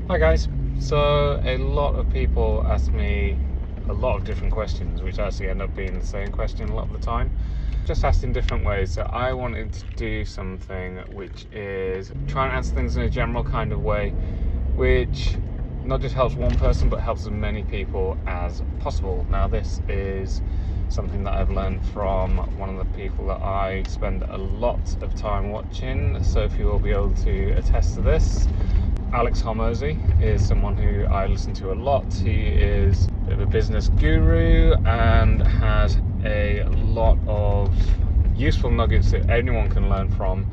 Hi guys. So a lot of people ask me a lot of different questions, which actually end up being the same question a lot of the time, just asked in different ways. So I wanted to do something which is try and answer things in a general kind of way, which not just helps one person but helps as many people as possible. Now this is something that I've learned from one of the people that I spend a lot of time watching. Sophie will be able to attest to this. Alex Hormozy is someone who I listen to a lot. He is a bit of a business guru and has a lot of useful nuggets that anyone can learn from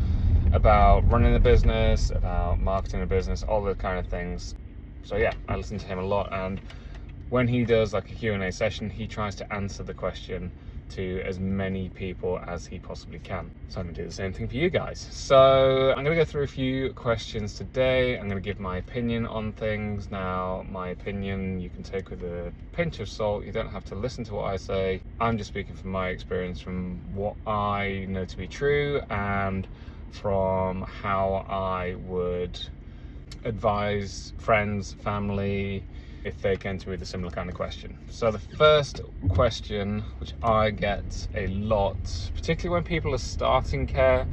about running a business, about marketing a business, all those kind of things. So yeah, I listen to him a lot, and when he does like a Q&A session, he tries to answer the question to as many people as he possibly can. So I'm going to do the same thing for you guys. So I'm going to go through a few questions today. I'm going to give my opinion on things. Now, my opinion you can take with a pinch of salt. You don't have to listen to what I say. I'm just speaking from my experience, from what I know to be true, and from how I would advise friends, family, if they came to me with a similar kind of question. So the first question, which I get a lot, particularly when people are starting care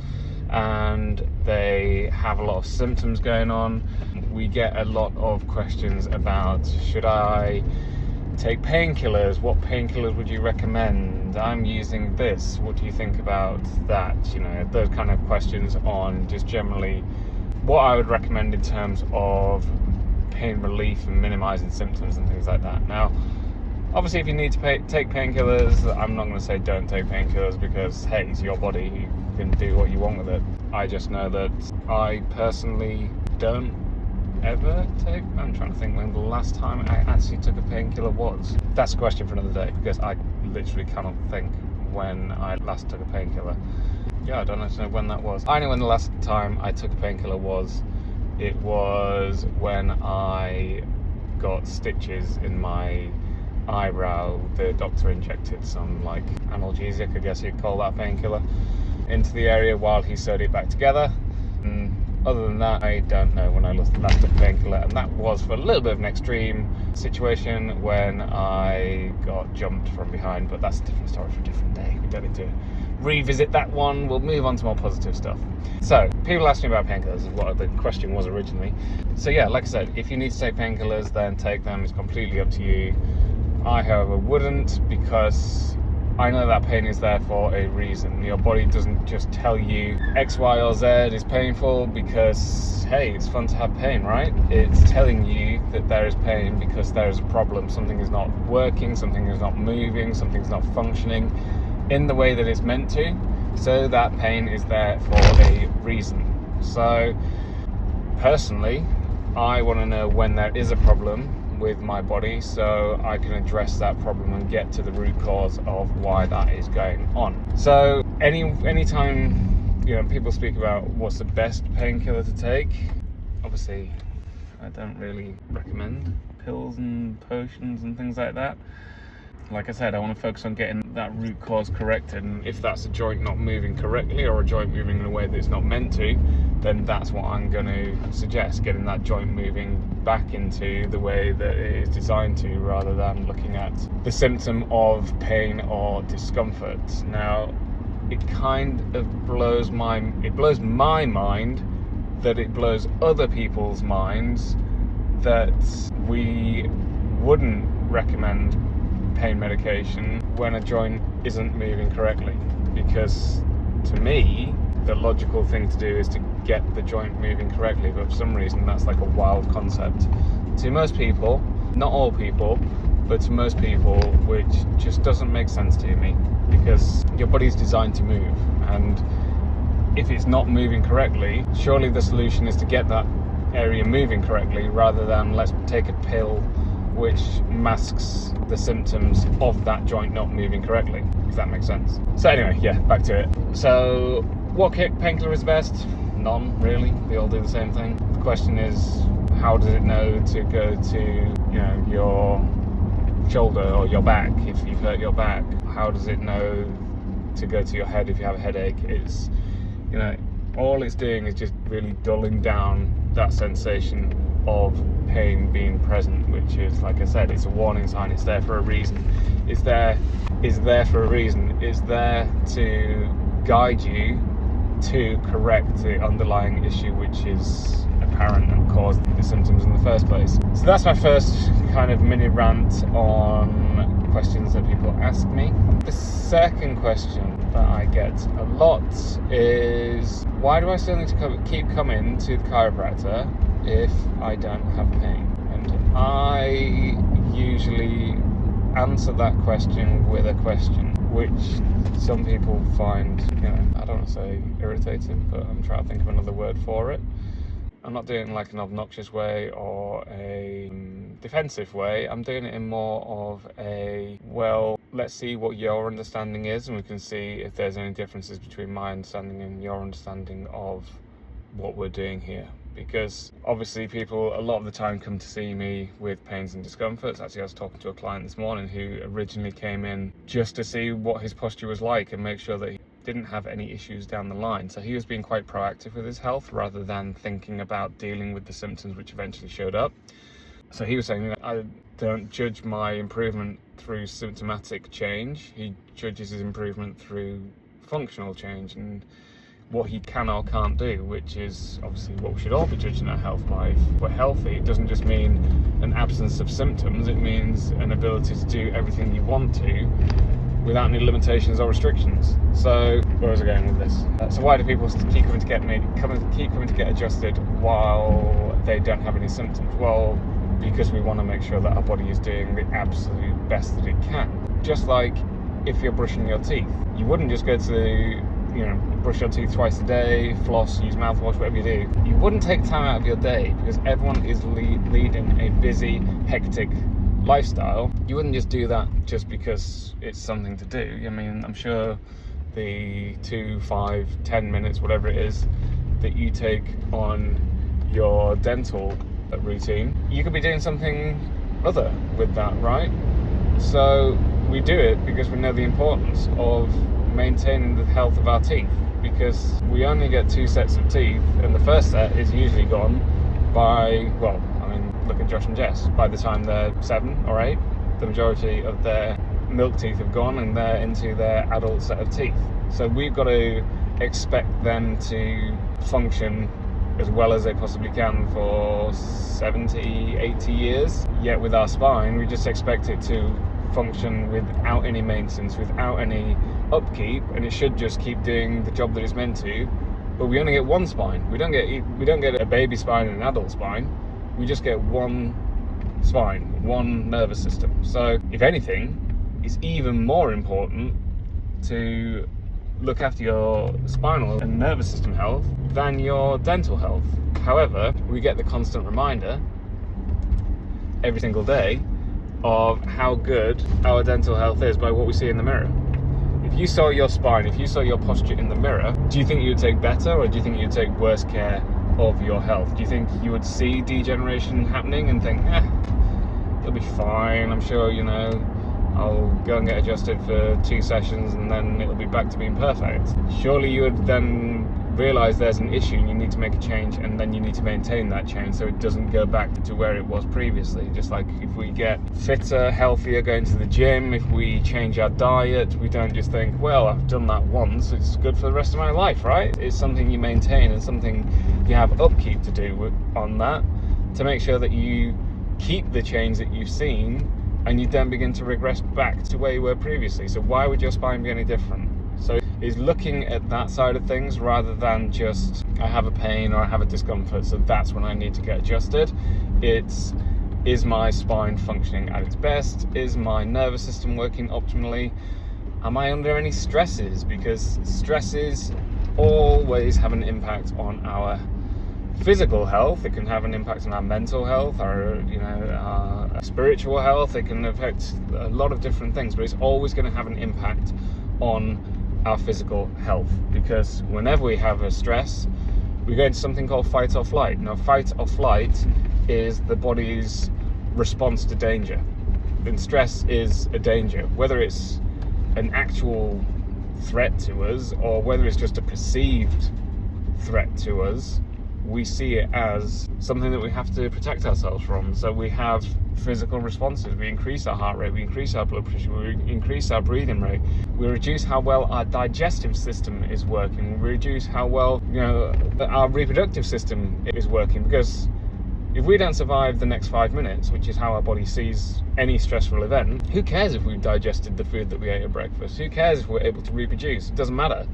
and they have a lot of symptoms going on, we get a lot of questions about, should I take painkillers? What painkillers would you recommend? I'm using this. What do you think about that? You know, those kind of questions on just generally what I would recommend in terms of pain relief and minimizing symptoms and things like that. Now, obviously, if you need to take painkillers, I'm not going to say don't take painkillers, because hey, it's your body, you can do what you want with it. I just know that I personally don't ever take. I'm trying to think when the last time I actually took a painkiller was. That's a question for another day, because I literally cannot think when I last took a painkiller. Yeah, I don't actually know when that was. I know when the last time I took a painkiller was. It was when I got stitches in my eyebrow. The doctor injected some like analgesic, I guess you'd call that, painkiller, into the area while he sewed it back together. And other than that, I don't know when I last took a painkiller, and that was for a little bit of an extreme situation when I got jumped from behind, but that's a different story for a different day. We don't need to revisit that one. We'll move on to more positive stuff. So people ask me about painkillers, is what the question was originally. So yeah, like I said, if you need to take painkillers, then take them. It's completely up to you. I, however, wouldn't, because I know that pain is there for a reason. Your body doesn't just tell you X, Y, or Z is painful because, hey, it's fun to have pain, right? It's telling you that there is pain because there is a problem. Something is not working, something is not moving, something's not functioning in the way that it's meant to. So that pain is there for a reason. So personally, I want to know when there is a problem with my body so I can address that problem and get to the root cause of why that is going on. So anytime people speak about what's the best painkiller to take, obviously I don't really recommend pills and potions and things like that. Like I said, I want to focus on getting that root cause corrected, and if that's a joint not moving correctly or a joint moving in a way that it's not meant to, then that's what I'm going to suggest, getting that joint moving back into the way that it is designed to, rather than looking at the symptom of pain or discomfort. Now, it kind of blows my mind that it blows other people's minds that we wouldn't recommend pain medication when a joint isn't moving correctly, because to me the logical thing to do is to get the joint moving correctly, but for some reason that's like a wild concept to most people, not all people, but to most people, which just doesn't make sense to me, because your body's designed to move, and if it's not moving correctly, surely the solution is to get that area moving correctly, rather than let's take a pill which masks the symptoms of that joint not moving correctly, if that makes sense. So anyway, yeah, back to it. So what painkiller is best? None, really. They all do the same thing. The question is, how does it know to go to your shoulder or your back if you've hurt your back? How does it know to go to your head if you have a headache? It's, all it's doing is just really dulling down that sensation of pain pain being present, which is, like I said, it's a warning sign. It's there for a reason. It's there for a reason. It's there to guide you to correct the underlying issue, which is apparent and caused the symptoms in the first place. So that's my first kind of mini rant on questions that people ask me. The second question that I get a lot is, why do I still need to keep coming to the chiropractor if I don't have pain? And I usually answer that question with a question, which some people find, I don't want to say irritating, but I'm trying to think of another word for it. I'm not doing it in like an obnoxious way or a defensive way. I'm doing it in more of a, well, let's see what your understanding is, and we can see if there's any differences between my understanding and your understanding of what we're doing here. Because obviously people a lot of the time come to see me with pains and discomforts. Actually, I was talking to a client this morning who originally came in just to see what his posture was like and make sure that he didn't have any issues down the line. So he was being quite proactive with his health rather than thinking about dealing with the symptoms which eventually showed up. So he was saying, I don't judge my improvement through symptomatic change. He judges his improvement through functional change and what he can or can't do, which is obviously what we should all be judging our health by. If we're healthy, it doesn't just mean an absence of symptoms, it means an ability to do everything you want to without any limitations or restrictions. So where was I going with this? So why do people keep coming to get adjusted while they don't have any symptoms? Well, because we want to make sure that our body is doing the absolute best that it can. Just like if you're brushing your teeth, you wouldn't just go to brush your teeth twice a day, floss, use mouthwash, whatever you do. You wouldn't take time out of your day because everyone is leading a busy, hectic lifestyle. You wouldn't just do that just because it's something to do. I mean, I'm sure the 2, 5, 10 minutes, whatever it is, that you take on your dental routine, you could be doing something other with that, right? So we do it because we know the importance of maintaining the health of our teeth, because we only get 2 sets of teeth and the first set is usually gone by, well, I mean, look at Josh and Jess. By the time they're 7 or 8, the majority of their milk teeth have gone and they're into their adult set of teeth. So we've got to expect them to function as well as they possibly can for 70, 80 years. Yet with our spine, we just expect it to function without any maintenance, without any upkeep, and it should just keep doing the job that it's meant to. But we only get one spine. We don't get a baby spine and an adult spine. We just get one spine, one nervous system. So if anything, it's even more important to look after your spinal and nervous system health than your dental health. However, we get the constant reminder every single day of how good our dental health is by what we see in the mirror. If you saw your spine, if you saw your posture in the mirror, do you think you would take better or do you think you would take worse care of your health? Do you think you would see degeneration happening and think, it'll be fine, I'm sure, I'll go and get adjusted for 2 sessions and then it'll be back to being perfect? Surely you would then realise there's an issue and you need to make a change, and then you need to maintain that change so it doesn't go back to where it was previously. Just like if we get fitter, healthier, going to the gym, if we change our diet, we don't just think, well, I've done that once, it's good for the rest of my life, right? It's something you maintain and something you have upkeep to do on that, to make sure that you keep the change that you've seen and you then begin to regress back to where you were previously. So why would your spine be any different? So is looking at that side of things rather than just, I have a pain or I have a discomfort, so that's when I need to get adjusted. It's, is my spine functioning at its best? Is my nervous system working optimally? Am I under any stresses? Because stresses always have an impact on our physical health. It can have an impact on our mental health, our spiritual health. It can affect a lot of different things, but it's always going to have an impact on our physical health, because whenever we have a stress, we go into something called fight or flight. Now, fight or flight is the body's response to danger. And stress is a danger, whether it's an actual threat to us or whether it's just a perceived threat to us. we see it as something that we have to protect ourselves from. So we have physical responses. We increase our heart rate, we increase our blood pressure, we increase our breathing rate, we reduce how well our digestive system is working, we reduce how well our reproductive system is working. Because if we don't survive the next 5 minutes, which is how our body sees any stressful event, who cares if we've digested the food that we ate at breakfast? Who cares if we're able to reproduce? It doesn't matter.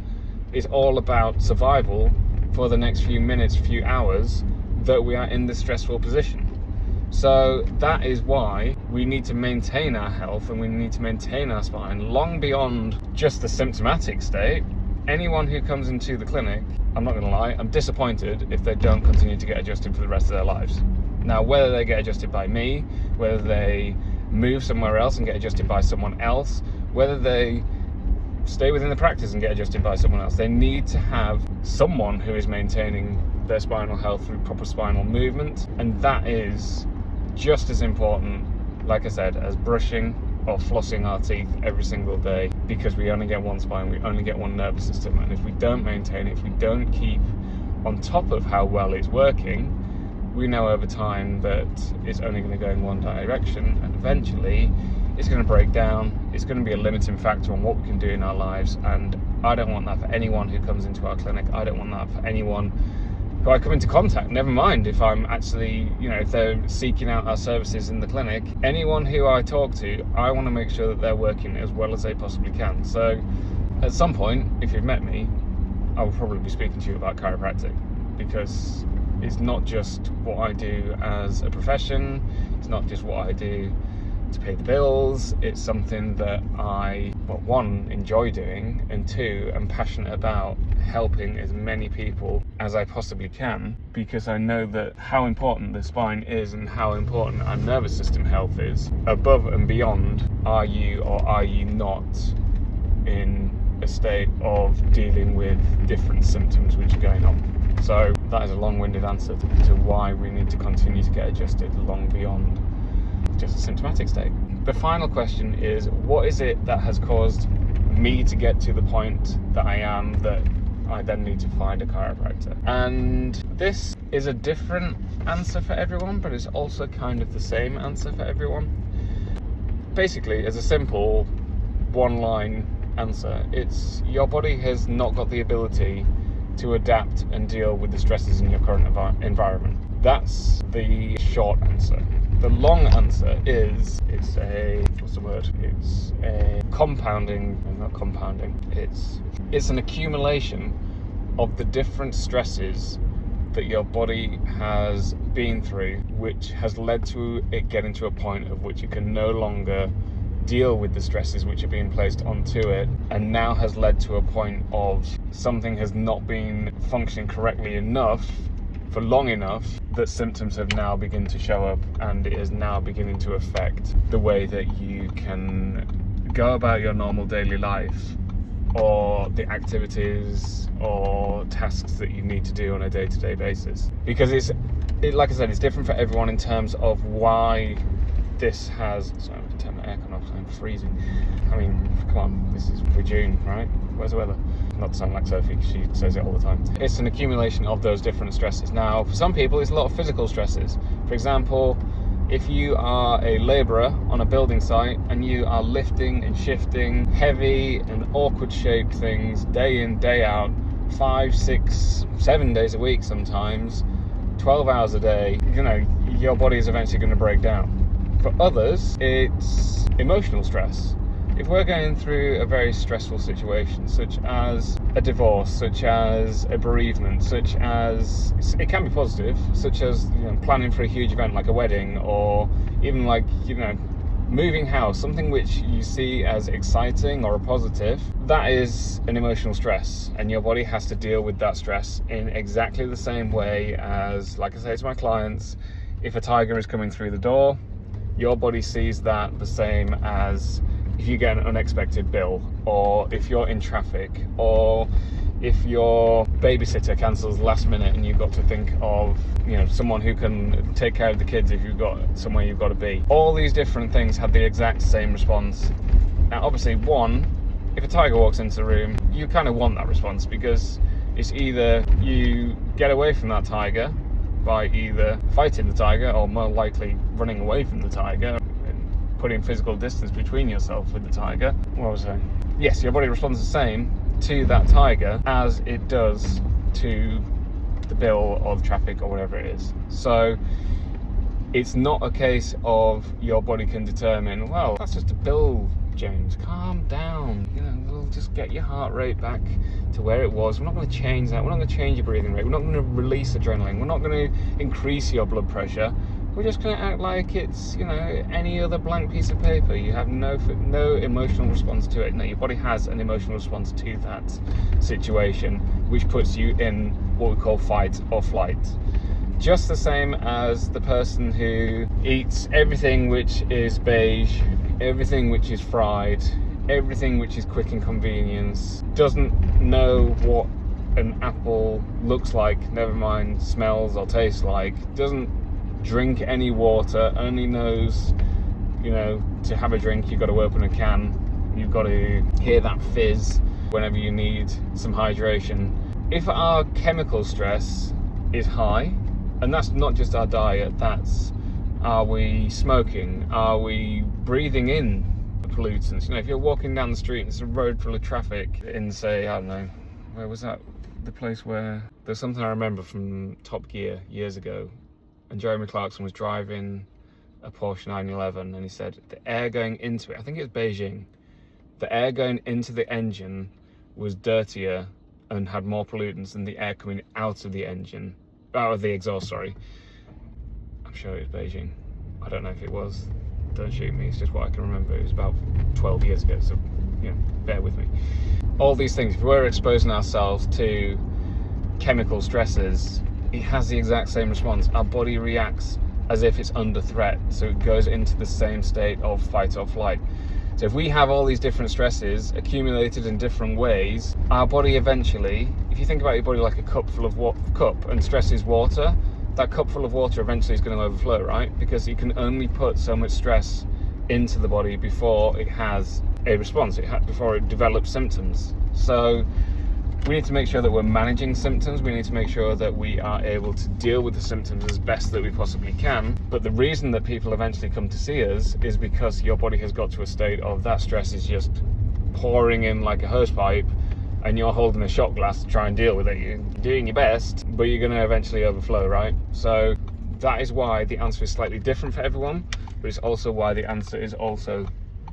It's all about survival for the next few minutes, few hours that we are in this stressful position. So that is why we need to maintain our health and we need to maintain our spine long beyond just the symptomatic state. Anyone who comes into the clinic, I'm not going to lie, I'm disappointed if they don't continue to get adjusted for the rest of their lives. Now, whether they get adjusted by me, whether they move somewhere else and get adjusted by someone else, whether they stay within the practice and get adjusted by someone else, they need to have someone who is maintaining their spinal health through proper spinal movement. And that is just as important, like I said, as brushing or flossing our teeth every single day, because we only get one spine, we only get one nervous system, and if we don't maintain it, if we don't keep on top of how well it's working, we know over time that it's only going to go in one direction, and eventually it's going to break down. It's going to be a limiting factor on what we can do in our lives, and I don't want that for anyone who comes into our clinic. I don't want that for anyone who I come into contact, never mind if I'm actually, if they're seeking out our services in the clinic. Anyone who I talk to, I want to make sure that they're working as well as they possibly can. So at some point, if you've met me, I will probably be speaking to you about chiropractic, because it's not just what I do as a profession, it's not just what I do to pay the bills, it's something that I, one, enjoy doing, and two, I'm passionate about helping as many people as I possibly can, because I know that how important the spine is and how important our nervous system health is, above and beyond are you or are you not in a state of dealing with different symptoms which are going on. So that is a long-winded answer to why we need to continue to get adjusted long beyond just a symptomatic state. The final question is, what is it that has caused me to get to the point that I am, that I then need to find a chiropractor? And this is a different answer for everyone, but it's also kind of the same answer for everyone. Basically, as a simple one-line answer, it's your body has not got the ability to adapt and deal with the stresses in your current environment. That's the short answer. The long answer is, it's a an accumulation of the different stresses that your body has been through, which has led to it getting to a point of which it can no longer deal with the stresses which are being placed onto it, and now has led to a point of something has not been functioning correctly enough for long enough that symptoms have now begun to show up, and it is now beginning to affect the way that you can go about your normal daily life, or the activities or tasks that you need to do on a day-to-day basis. Because like I said, it's different for everyone in terms of why this has... Sorry, I'm going to turn my aircon off, I'm freezing. I mean, come on, we're June, right? Where's the weather? Not to sound like Sophie, she says it all the time. It's an accumulation of those different stresses. Now, for some people, it's a lot of physical stresses. For example, if you are a labourer on a building site and you are lifting and shifting heavy and awkward shaped things day in, day out, 5, 6, 7 days a week sometimes, 12 hours a day, your body is eventually going to break down. For others, it's emotional stress. If we're going through a very stressful situation, such as a divorce, such as a bereavement, such as, it can be positive, such as planning for a huge event like a wedding, or even moving house, something which you see as exciting or a positive, that is an emotional stress, and your body has to deal with that stress in exactly the same way as, like I say to my clients, if a tiger is coming through the door, your body sees that the same as if you get an unexpected bill, or if you're in traffic, or if your babysitter cancels last minute and you've got to think of someone who can take care of the kids if you've got somewhere you've got to be. All these different things have the exact same response. Now obviously, one, if a tiger walks into the room, you kind of want that response, because It's either you get away from that tiger by either fighting the tiger or more likely running away from the tiger and putting physical distance between yourself with the tiger. What was I saying? Yes, your body responds the same to that tiger as it does to the bill or the traffic or whatever it is. So it's not a case of your body can determine, well, that's just a bill, James, calm down, we'll just get your heart rate back to where it was. We're not going to change that. We're not going to change your breathing rate. We're not going to release adrenaline. We're not going to increase your blood pressure. We're just going to act like it's, any other blank piece of paper. You have no emotional response to it. No, your body has an emotional response to that situation, which puts you in what we call fight or flight. Just the same as the person who eats everything which is beige, everything which is fried, everything which is quick and convenience, doesn't know what an apple looks like, never mind smells or tastes like, doesn't drink any water, only knows, to have a drink you've got to open a can, you've got to hear that fizz whenever you need some hydration. If our chemical stress is high, and that's not just our diet, that's, are we smoking? Are we breathing in the pollutants? If you're walking down the street and it's a road full of traffic in, say, I don't know, where was that? The place where, there's something I remember from Top Gear years ago, and Jeremy Clarkson was driving a Porsche 911 and he said the air going into it, I think it was Beijing, the air going into the engine was dirtier and had more pollutants than the air coming out of the engine. Out of the exhaust, sorry. I'm sure it was Beijing. I don't know if it was. Don't shoot me, it's just what I can remember. It was about 12 years ago, so, bear with me. All these things, if we're exposing ourselves to chemical stresses, it has the exact same response. Our body reacts as if it's under threat, so it goes into the same state of fight or flight. So if we have all these different stresses accumulated in different ways, our body eventually, if you think about your body like a cup full of cup, and stress is water, that cup full of water eventually is going to overflow, right? Because you can only put so much stress into the body before it has a response, before it develops symptoms. So we need to make sure that we're managing symptoms. We need to make sure that we are able to deal with the symptoms as best that we possibly can. But the reason that people eventually come to see us is because your body has got to a state of that stress is just pouring in like a hose pipe, and you're holding a shot glass to try and deal with it. You're doing your best, but you're going to eventually overflow, right? So that is why the answer is slightly different for everyone, but it's also why the answer is also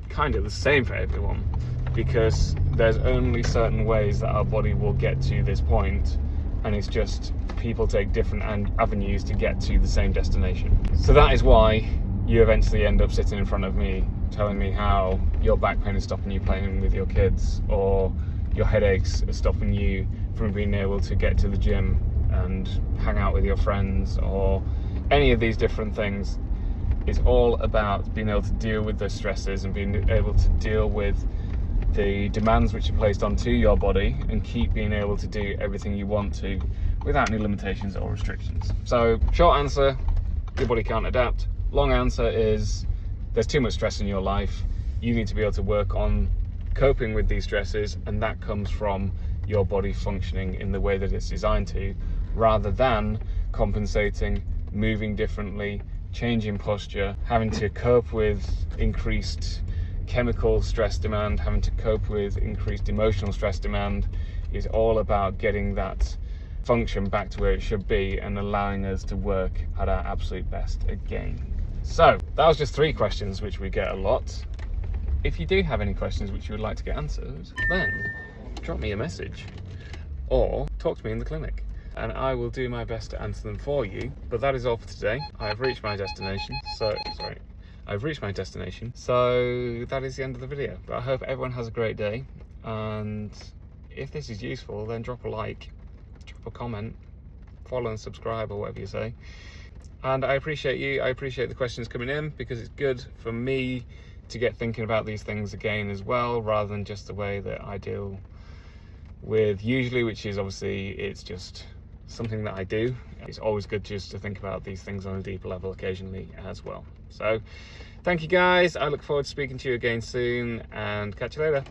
kind of the same for everyone, because there's only certain ways that our body will get to this point, and it's just people take different avenues to get to the same destination. So that is why you eventually end up sitting in front of me telling me how your back pain is stopping you playing with your kids, or your headaches are stopping you from being able to get to the gym and hang out with your friends, or any of these different things. It's all about being able to deal with those stresses and being able to deal with the demands which are placed onto your body and keep being able to do everything you want to without any limitations or restrictions. So short answer, your body can't adapt. Long answer is there's too much stress in your life. You need to be able to work on coping with these stresses, and that comes from your body functioning in the way that it's designed to, rather than compensating, moving differently, changing posture, having to cope with increased chemical stress demand, having to cope with increased emotional stress demand. Is all about getting that function back to where it should be and allowing us to work at our absolute best again. So that was just 3 questions which we get a lot. If you do have any questions which you would like to get answered, then drop me a message or talk to me in the clinic and I will do my best to answer them for you. But that is all for today. I've reached my destination, so that is the end of the video. But I hope everyone has a great day, and if this is useful, then drop a like, drop a comment, follow and subscribe, or whatever you say. And I appreciate you. I appreciate the questions coming in, because it's good for me to get thinking about these things again as well, rather than just the way that I deal with usually, which is obviously it's just something that I do. It's always good just to think about these things on a deeper level occasionally as well. So thank you guys. I look forward to speaking to you again soon, and catch you later.